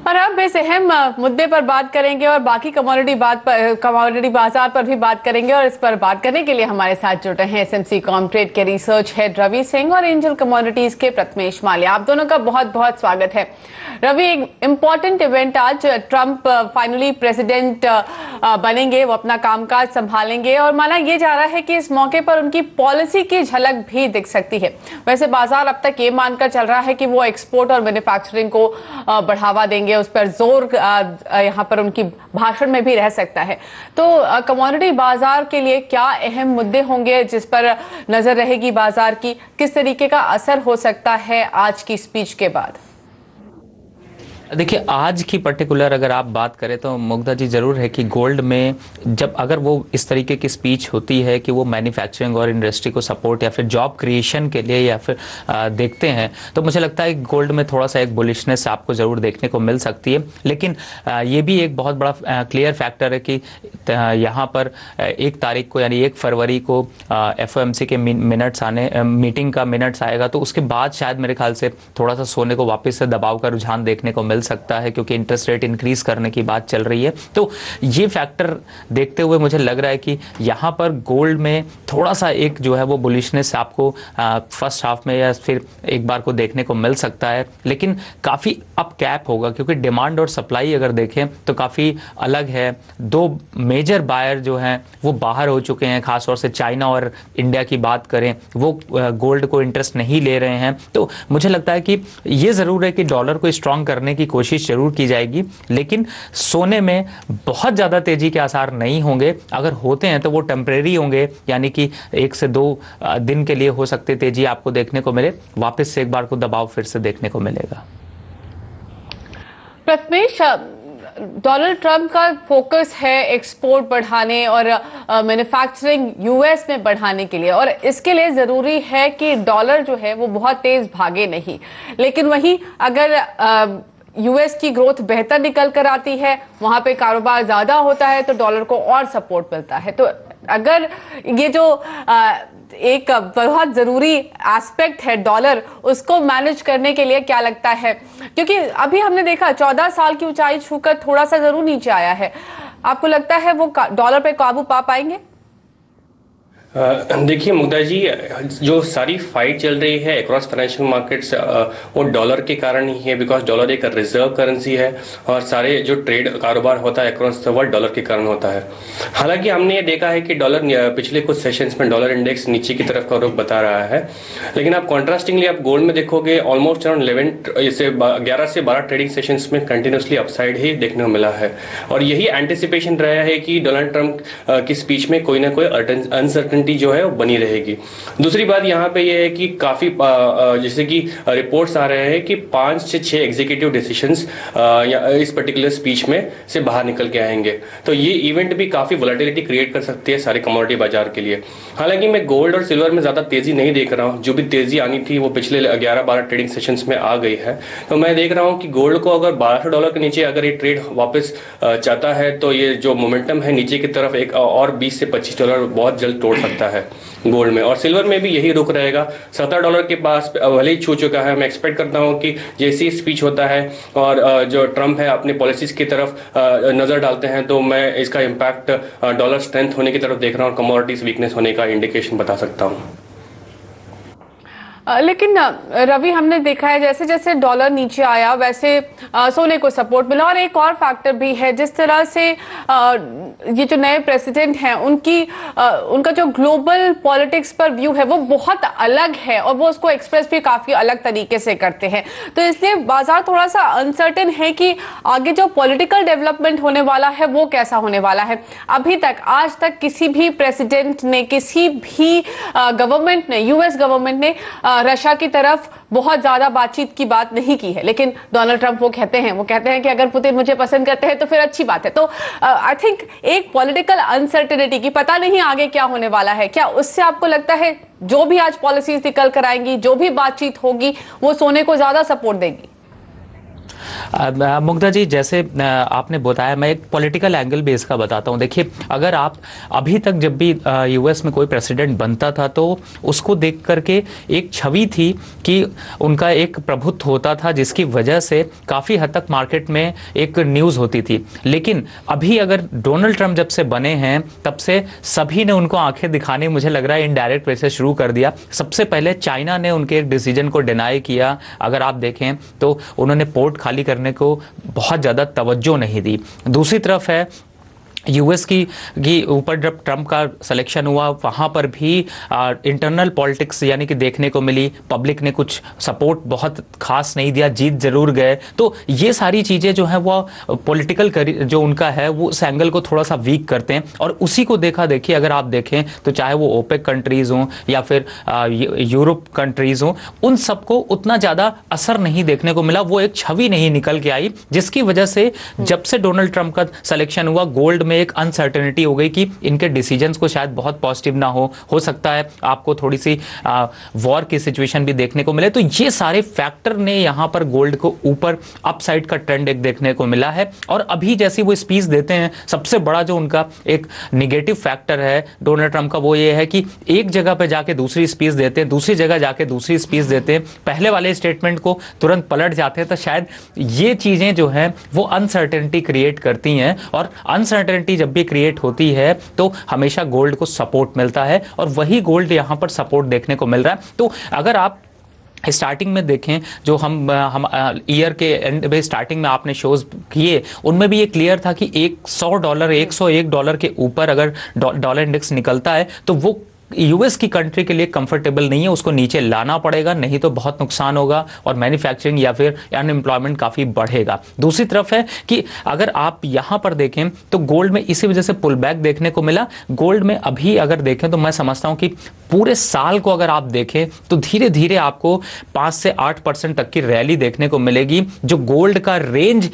और अब इस अहम मुद्दे पर बात करेंगे और बाकी कमोडिटी बाजार पर भी बात करेंगे। और इस पर बात करने के लिए हमारे साथ जुड़े हैं एसएमसी कॉमट्रेड के रिसर्च हेड रवि सिंह और एंजल कमोडिटीज के प्रथमेश माल्या। आप दोनों का बहुत बहुत स्वागत है। रवि, एक इम्पॉर्टेंट इवेंट आज, ट्रंप फाइनली प्रेसिडेंट बनेंगे, वो अपना कामकाज संभालेंगे और माना यह जा रहा है कि इस मौके पर उनकी पॉलिसी की झलक भी दिख सकती है। वैसे बाजार अब तक ये मानकर चल रहा है कि वो एक्सपोर्ट और मैन्युफैक्चरिंग को बढ़ावा देंगे, उस पर जोर यहाँ पर उनकी भाषण में भी रह सकता है। तो कमोडिटी बाजार के लिए क्या अहम मुद्दे होंगे जिस पर नजर रहेगी बाजार की, किस तरीके का असर हो सकता है आज की स्पीच के बाद? देखिए, आज की पर्टिकुलर अगर आप बात करें तो मुग्धा जी ज़रूर है कि गोल्ड में जब अगर वो इस तरीके की स्पीच होती है कि वो मैन्युफैक्चरिंग और इंडस्ट्री को सपोर्ट या फिर जॉब क्रिएशन के लिए या फिर देखते हैं, तो मुझे लगता है कि गोल्ड में थोड़ा सा एक बुलिशनेस आपको ज़रूर देखने को मिल सकती है। लेकिन ये भी एक बहुत बड़ा क्लियर फैक्टर है कि यहाँ पर 1 तारीख को यानी 1 फरवरी को FOMC के मीटिंग का मिनट्स आएगा, तो उसके बाद शायद मेरे ख्याल से थोड़ा सा सोने को वापस से दबाव का रुझान देखने को सकता है, क्योंकि इंटरेस्ट रेट इंक्रीज करने की बात चल रही है। तो ये फैक्टर देखते हुए मुझे लग रहा है कि यहां पर गोल्ड में थोड़ा सा एक जो है वो बुलिशनेस आपको फर्स्ट हाफ में या फिर एक बार को देखने को मिल सकता है। लेकिन काफी अप कैप होगा, क्योंकि डिमांड और सप्लाई अगर देखें तो काफी अलग है। 2 मेजर बायर जो हैं वो बाहर हो चुके हैं, खासतौर से चाइना और इंडिया की बात करें, वो गोल्ड को इंटरेस्ट नहीं ले रहे हैं। तो मुझे लगता है कि ये जरूर है कि डॉलर को स्ट्रांग करने की कोशिश जरूर की जाएगी, लेकिन सोने में बहुत ज्यादा तेजी के आसार नहीं होंगे। अगर होते हैं तो वो टेम्परेरी होंगे, यानी कि 1 से 2 दिन के लिए हो सकते तेजी आपको देखने को मिले, वापस से एक बार को दबाव फिर से देखने को मिलेगा। प्रथमेश, डोनाल्ड ट्रंप का फोकस है एक्सपोर्ट बढ़ाने और मैन्युफैक्चरिंग यूएस में बढ़ाने के लिए, और इसके लिए जरूरी है कि डॉलर जो है वो बहुत तेज भागे नहीं। लेकिन वहीं अगर यूएस की ग्रोथ बेहतर निकल कर आती है, वहां पे कारोबार ज्यादा होता है, तो डॉलर को और सपोर्ट मिलता है। तो अगर ये जो एक बहुत जरूरी एस्पेक्ट है डॉलर, उसको मैनेज करने के लिए क्या लगता है? क्योंकि अभी हमने देखा 14 साल की ऊंचाई छूकर थोड़ा सा जरूर नीचे आया है। आपको लगता है वो डॉलर पे काबू पा पाएंगे? देखिए मुग्धा जी, जो सारी फाइट चल रही है अक्रॉस फाइनेंशियल मार्केट्स वो डॉलर के कारण ही है, बिकॉज डॉलर एक रिजर्व करेंसी है और सारे जो ट्रेड कारोबार होता है अक्रॉस द वर्ल्ड डॉलर के कारण होता है। हालांकि हमने ये देखा है कि डॉलर पिछले कुछ सेशंस में डॉलर इंडेक्स नीचे की तरफ का रुख बता रहा है, लेकिन आप कॉन्ट्रास्टिंगली आप गोल्ड में देखोगे ऑलमोस्ट अराउंड 11 से 12 ट्रेडिंग सेशंस में कंटिन्यूसली अपसाइड ही देखने को मिला है। और यही एंटिसिपेशन रहा है कि डोनाल्ड ट्रंप की स्पीच में कोई ना कोई अनसर्टन जो है वो बनी रहेगी। दूसरी बात यहाँ पे ये है कि काफी जैसे कि रिपोर्ट्स आ रहे हैं कि 5 से 6 एग्जीक्यूटिव डिसीजंस इस पर्टिकुलर स्पीच में से बाहर निकल के आएंगे। तो ये इवेंट भी काफी वोलेटिलिटी क्रिएट कर सकती है सारे कमोडिटी बाजार के लिए। हालांकि मैं गोल्ड और सिल्वर में ज्यादा तेजी नहीं देख रहा हूँ, जो भी तेजी आनी थी वो पिछले 11-12 ट्रेडिंग सेशंस में आ गई है। तो मैं देख रहा हूँ कि गोल्ड को अगर $1200 के नीचे अगर ये ट्रेड वापस चाहता है, तो ये जो मोमेंटम है नीचे की तरफ एक और $20 से $25 बहुत जल्द तोड़ सकता है गोल्ड में। और सिल्वर में भी यही रुख रहेगा, $17 के पास भले ही छू चुका है। मैं एक्सपेक्ट करता हूं कि जैसे ही स्पीच होता है और जो ट्रंप है अपने पॉलिसीज की तरफ नजर डालते हैं, तो मैं इसका इम्पैक्ट डॉलर स्ट्रेंथ होने की तरफ देख रहा हूं, कमोडिटीज वीकनेस होने का इंडिकेशन बता सकता हूं। लेकिन रवि, हमने देखा है जैसे जैसे डॉलर नीचे आया वैसे सोने को सपोर्ट मिला। और एक और फैक्टर भी है, जिस तरह से ये जो नए प्रेसिडेंट हैं उनका जो ग्लोबल पॉलिटिक्स पर व्यू है वो बहुत अलग है और वो उसको एक्सप्रेस भी काफी अलग तरीके से करते हैं। तो इसलिए बाजार थोड़ा सा अनसर्टेन है कि आगे जो पॉलिटिकल डेवलपमेंट होने वाला है वो कैसा होने वाला है। अभी तक आज तक किसी भी प्रेसिडेंट ने, किसी भी गवर्नमेंट ने, यूएस गवर्नमेंट ने रशिया की तरफ बहुत ज्यादा बातचीत की बात नहीं की है। लेकिन डोनाल्ड ट्रंप वो कहते हैं कि अगर पुतिन मुझे पसंद करते हैं तो फिर अच्छी बात है। तो आई थिंक एक पॉलिटिकल अनसर्टेनिटी की, पता नहीं आगे क्या होने वाला है, क्या उससे आपको लगता है जो भी आज पॉलिसीज निकल कर आएंगी, जो भी बातचीत होगी, वो सोने को ज्यादा सपोर्ट देगी? मुग्धा जी, जैसे आपने बताया, मैं एक पॉलिटिकल एंगल भी इसका बताता हूं। देखिए, अगर आप अभी तक जब भी यूएस में कोई प्रेसिडेंट बनता था तो उसको देख करके एक छवि थी कि उनका एक प्रभुत्व होता था, जिसकी वजह से काफ़ी हद तक मार्केट में एक न्यूज़ होती थी। लेकिन अभी अगर डोनाल्ड ट्रंप जब से बने हैं तब से सभी ने उनको आंखें दिखाने, मुझे लग रहा है, इनडायरेक्ट वे से शुरू कर दिया। सबसे पहले चाइना ने उनके एक डिसीजन को डिनाई किया। अगर आप देखें तो उन्होंने पोर्ट खाली करने को बहुत ज़्यादा तवज्जो नहीं दी। दूसरी तरफ है यूएस की ऊपर जब ट्रंप का सिलेक्शन हुआ, वहाँ पर भी इंटरनल पॉलिटिक्स यानी कि देखने को मिली। पब्लिक ने कुछ सपोर्ट बहुत खास नहीं दिया, जीत जरूर गए। तो ये सारी चीज़ें जो हैं वो पॉलिटिकल जो उनका है वो उस एंगल को थोड़ा सा वीक करते हैं। और उसी को देखा देखिए अगर आप देखें तो चाहे वो ओपेक कंट्रीज़ हों या फिर यूरोप कंट्रीज़ हों, उन सबको उतना ज़्यादा असर नहीं देखने को मिला। वो एक छवि नहीं निकल के आई, जिसकी वजह से जब से डोनाल्ड ट्रंप का सिलेक्शन हुआ, गोल्ड में एक अनसर्टेनिटी हो गई कि इनके डिसीजंस को शायद बहुत पॉजिटिव ना हो सकता है आपको थोड़ी सी वॉर की सिचुएशन भी देखने को मिले। तो ये सारे फैक्टर ने यहां पर गोल्ड को ऊपर अपसाइड का ट्रेंड एक देखने को मिला है। और अभी जैसी वो स्पीच देते हैं, सबसे बड़ा जो उनका एक निगेटिव फैक्टर है डोनाल्ड ट्रंप का, वो ये है कि एक जगह पे जाके दूसरी स्पीच देते हैं, दूसरी जगह जाके दूसरी स्पीच देते हैं, पहले वाले स्टेटमेंट को तुरंत पलट जाते हैं। तो शायद ये चीजें जो हैं वो अनसर्टेनिटी क्रिएट करती हैं, और अनसर्टेनिटी जब भी क्रिएट होती है तो हमेशा गोल्ड को सपोर्ट मिलता है, और वही गोल्ड यहां पर सपोर्ट देखने को मिल रहा है। तो अगर आप स्टार्टिंग में देखें, जो हम ईयर के एंड में स्टार्टिंग में आपने शोज किए, उनमें भी ये क्लियर था कि $100 $101 के ऊपर अगर डॉलर इंडेक्स निकलता है तो वो यूएस की कंट्री के लिए कंफर्टेबल नहीं है, उसको नीचे लाना पड़ेगा, नहीं तो बहुत नुकसान होगा और मैन्युफैक्चरिंग या फिर अनएम्प्लॉयमेंट काफ़ी बढ़ेगा। दूसरी तरफ है कि अगर आप यहाँ पर देखें तो गोल्ड में इसी वजह से पुल बैक देखने को मिला। गोल्ड में अभी अगर देखें तो मैं समझता हूँ कि पूरे साल को अगर आप देखें तो धीरे धीरे आपको 5 से 8% तक की रैली देखने को मिलेगी। जो गोल्ड का रेंज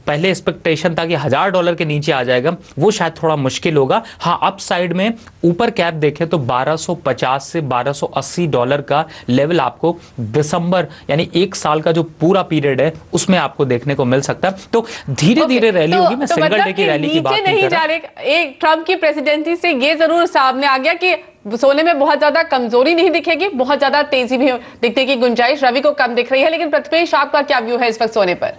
पहले एक्सपेक्टेशन था कि $1000 के नीचे आ जाएगा, वो शायद थोड़ा मुश्किल होगा। हाँ, अप साइड में ऊपर कैप देखें तो $1250 से $1280 का लेवल आपको दिसंबर यानी एक साल का जो पूरा पीरियड है उसमें आपको देखने को मिल सकता है। तो धीरे धीरे रैली होगी। मैं सिंगल डे की रैली की बात नहीं कर रहा। एक ट्रंप की प्रेसिडेंसी से ये जरूर सामने आ गया कि सोने में बहुत ज्यादा कमजोरी नहीं दिखेगी, बहुत ज्यादा तेजी भी दिखने की गुंजाइश रवि को कम दिख रही है। लेकिन प्रथमेश, आपका क्या व्यू है इस वक्त सोने पर?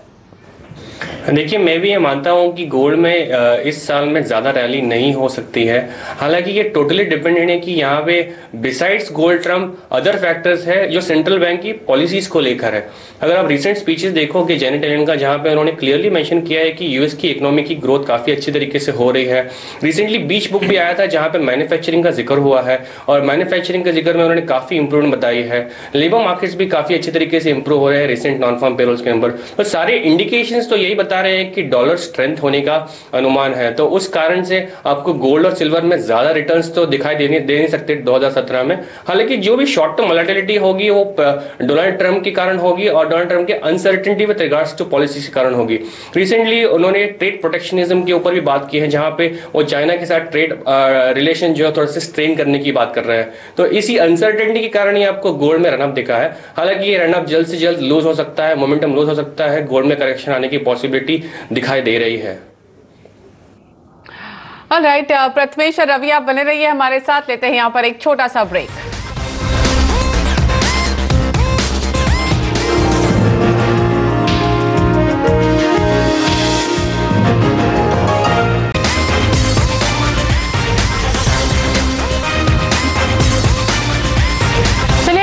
देखिए, मैं भी ये मानता हूँ कि गोल्ड में इस साल में ज़्यादा रैली नहीं हो सकती है। हालांकि ये टोटली डिपेंडेंट है कि यहाँ पे besides gold Trump other factors है जो सेंट्रल बैंक की पॉलिसीज को लेकर है। अगर आप रिसेंट स्पीचेस देखोगे जेनेट येलेन का, जहाँ पे उन्होंने क्लियरली मेंशन किया है कि यूएस की इकोनॉमी की ग्रोथ काफ़ी अच्छी तरीके से हो रही है। रिसेंटली बीच बुक भी आया था जहाँ पे मैन्युफैक्चरिंग का जिक्र हुआ है, और मैन्युफैक्चरिंग के जिक्र में उन्होंने काफ़ी इंप्रूवमेंट बताई है। लेबर मार्केट्स भी काफ़ी अच्छी तरीके से इंप्रूव हो रहे हैं रिसेंट नॉन फार्म पेरोल्स के नंबर। तो सारे इंडिकेशंस तो यही बता रहे हैं कि डॉलर स्ट्रेंथ होने का अनुमान है। तो उस कारण से आपको गोल्ड और सिल्वर में ज्यादा रिटर्न्स तो दिखाई दे नहीं सकते 2017 में। हालांकि जो भी शॉर्ट टर्म वोलेटिलिटी होगी वो डोनाल्ड ट्रंप के कारण होगी, और डोनाल्ड ट्रंप के uncertainty with regards to policy के कारण होगी। रिसेंटली उन्होंने ट्रेड प्रोटेक्शनिज्म के ऊपर भी बात की है, जहां पे वो चाइना के साथ ट्रेड रिलेशन जो है थोड़ा सा स्ट्रेन करने की बात कर रहे हैं। तो इसी अनसर्टेनिटी के कारण ही आपको गोल्ड में रनअप दिखा है। हालांकि ये रनअप जल्द से जल्द लूज हो सकता है, मोमेंटम लूज हो सकता है, गोल्ड में करेक्शन आने की पॉसिबिलिटी दिखाई दे रही है। ऑलराइट, प्रथमेश और रवि, आप बने रहिए हमारे साथ। लेते हैं यहाँ पर एक छोटा सा ब्रेक।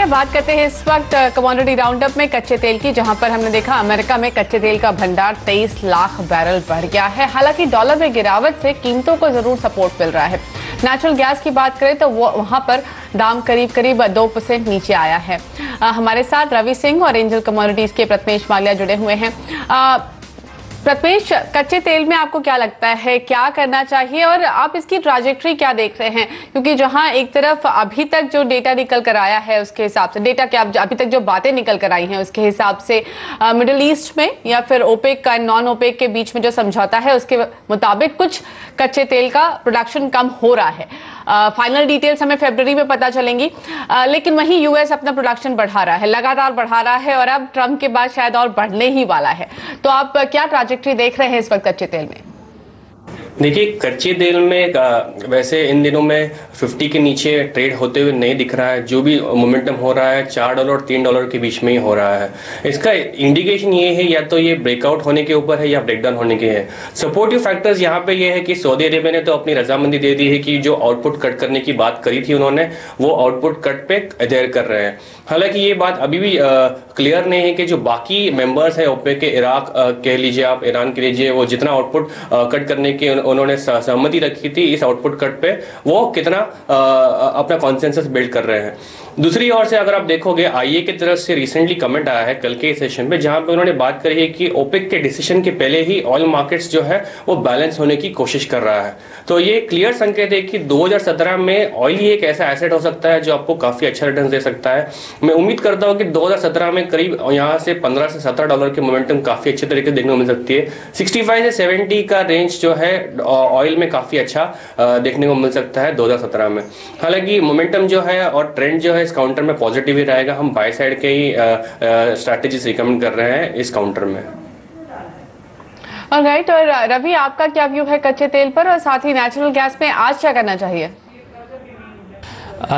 बात करते हैं इस वक्त कमोडिटी राउंडअप में कच्चे तेल की, जहां पर हमने देखा अमेरिका में कच्चे तेल का भंडार 23 लाख बैरल बढ़ गया है। हालांकि डॉलर में गिरावट से कीमतों को जरूर सपोर्ट मिल रहा है। नेचुरल गैस की बात करें तो वहां पर दाम करीब 2% नीचे आया है। हमारे साथ रवि सिंह और एंजल कमोडिटीज के प्रथमेश माल्या जुड़े हुए हैं। प्रथमेश, कच्चे तेल में आपको क्या लगता है क्या करना चाहिए और आप इसकी ट्रैजेक्टरी क्या देख रहे हैं? क्योंकि जहां एक तरफ अभी तक जो डेटा निकल कर आया है उसके हिसाब से, डेटा क्या अभी तक जो बातें निकल कर आई हैं उसके हिसाब से मिडिल ईस्ट में या फिर ओपेक का नॉन ओपेक के बीच में जो समझौता है उसके मुताबिक कुछ कच्चे तेल का प्रोडक्शन कम हो रहा है। फाइनल डिटेल्स हमें फरवरी में पता चलेंगी, लेकिन वहीं यूएस अपना प्रोडक्शन बढ़ा रहा है, लगातार बढ़ा रहा है और अब ट्रंप के बाद शायद और बढ़ने ही वाला है। तो आप क्या ट्रैजेक्टरी देख रहे हैं इस वक्त कच्चे तेल में? देखिए, कच्चे तेल में वैसे इन दिनों में 50 के नीचे ट्रेड होते हुए नहीं दिख रहा है। जो भी मोमेंटम हो रहा है $4 और $3 के बीच में ही हो रहा है। इसका इंडिकेशन ये है या तो ये ब्रेकआउट होने के ऊपर है या ब्रेकडाउन होने के है। सपोर्टिव फैक्टर्स यहाँ पे ये है कि सऊदी अरेबिया ने तो अपनी रजामंदी दे दी है कि जो आउटपुट कट करने की बात करी थी उन्होंने, वो आउटपुट कट पे अडेयर कर रहे हैं। हालांकि ये बात अभी भी क्लियर नहीं है कि जो बाकी मेंबर्स है ओपेक के, इराक कह लीजिए आप, ईरान कह लीजिए, वो जितना आउटपुट कट करने के उन्होंने सहमति रखी थी इस आउटपुट कट पे, वो कितना अपना कॉन्सेंसस बिल्ड कर रहे हैं। दूसरी ओर से अगर आप देखोगे, आईए की तरफ से रिसेंटली कमेंट आया है कल के सेशन पे, जहां पे उन्होंने बात करी है कि ओपेक के डिसीजन के पहले ही ऑयल मार्केट्स जो है वो बैलेंस होने की कोशिश कर रहा है। तो ये क्लियर संकेत है कि 2017 में ऑयल ही एक ऐसा एसेट हो सकता है जो आपको काफी अच्छा रिटर्न दे सकता है। मैं उम्मीद करता हूँ कि 2017 में करीब यहाँ से $15 से $17 की मोमेंटम काफी अच्छे तरीके से देखने को मिल सकती है। 65 से 70 का रेंज जो है ऑयल में काफी अच्छा देखने को मिल सकता है 2017 में। हालांकि मोमेंटम जो है और ट्रेंड जो है इस काउंटर में पॉजिटिव ही रहेगा। हम बाय साइड के ही स्ट्रैटेजीज रिकमेंड कर रहे हैं इस काउंटर में। ऑलराइट, और रवि, आपका क्या व्यू है कच्चे तेल पर और साथ ही नेचुरल गैस में आज क्या करना चाहिए?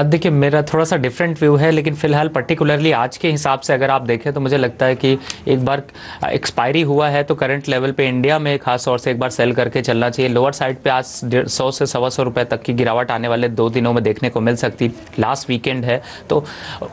देखिए, मेरा थोड़ा सा डिफरेंट व्यू है, लेकिन फिलहाल पर्टिकुलरली आज के हिसाब से अगर आप देखें तो मुझे लगता है कि एक बार एक्सपायरी हुआ है तो करंट लेवल पे इंडिया में खास तौर से एक बार सेल करके चलना चाहिए। लोअर साइड पे आज 100 से 125 रुपए तक की गिरावट आने वाले 2 दिनों में देखने को मिल सकती। लास्ट वीकेंड है, तो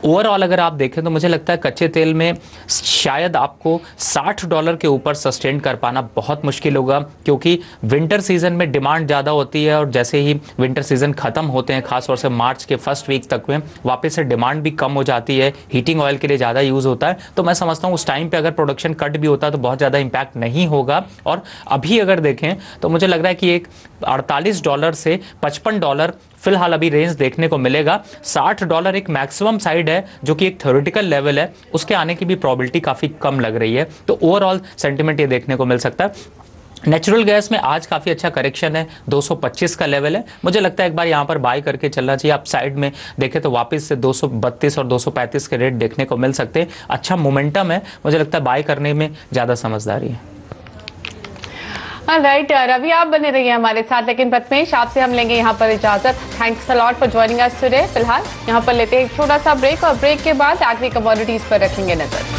ओवरऑल अगर आप देखें तो मुझे लगता है कच्चे तेल में शायद आपको $60 के ऊपर सस्टेन कर पाना बहुत मुश्किल होगा, क्योंकि विंटर सीजन में डिमांड ज़्यादा होती है और जैसे ही विंटर सीजन खत्म होते हैं, खासतौर से मार्च के फर्स्ट वीक तक में वापस से डिमांड भी कम हो जाती है, हीटिंग ऑयल के लिए ज़्यादा यूज़ होता है। तो मैं समझता हूँ उस टाइम पे अगर प्रोडक्शन कट भी होता है तो बहुत ज़्यादा इंपैक्ट नहीं होगा। और अभी अगर देखें तो मुझे लग रहा है कि एक $48 से $55 फिलहाल अभी रेंज देखने को मिलेगा। $60 एक मैक्सिमम साइड है जो कि एक थ्योरेटिकल लेवल है, उसके आने की भी प्रोबेबिलिटी काफ़ी कम लग रही है। तो ओवरऑल सेंटिमेंट ये देखने को मिल सकता है। नेचुरल गैस में आज काफ़ी अच्छा करेक्शन है, 225 का लेवल है। मुझे लगता है एक बार यहाँ पर बाय करके चलना चाहिए। आप साइड में देखें तो वापस से 232 और 235 के रेट देखने को मिल सकते हैं। अच्छा मोमेंटम है, मुझे लगता है बाय करने में ज़्यादा समझदारी है। ऑलराइट, रवि आप बने रहिए हमारे साथ, लेकिन प्रथमेश आपसे हम लेंगे यहाँ पर इजाजत। Thanks a lot for joining us today. फिलहाल यहाँ पर लेते हैं एक छोटा सा ब्रेक और ब्रेक के बाद एग्री कमोडिटीज पर रखेंगे नजर।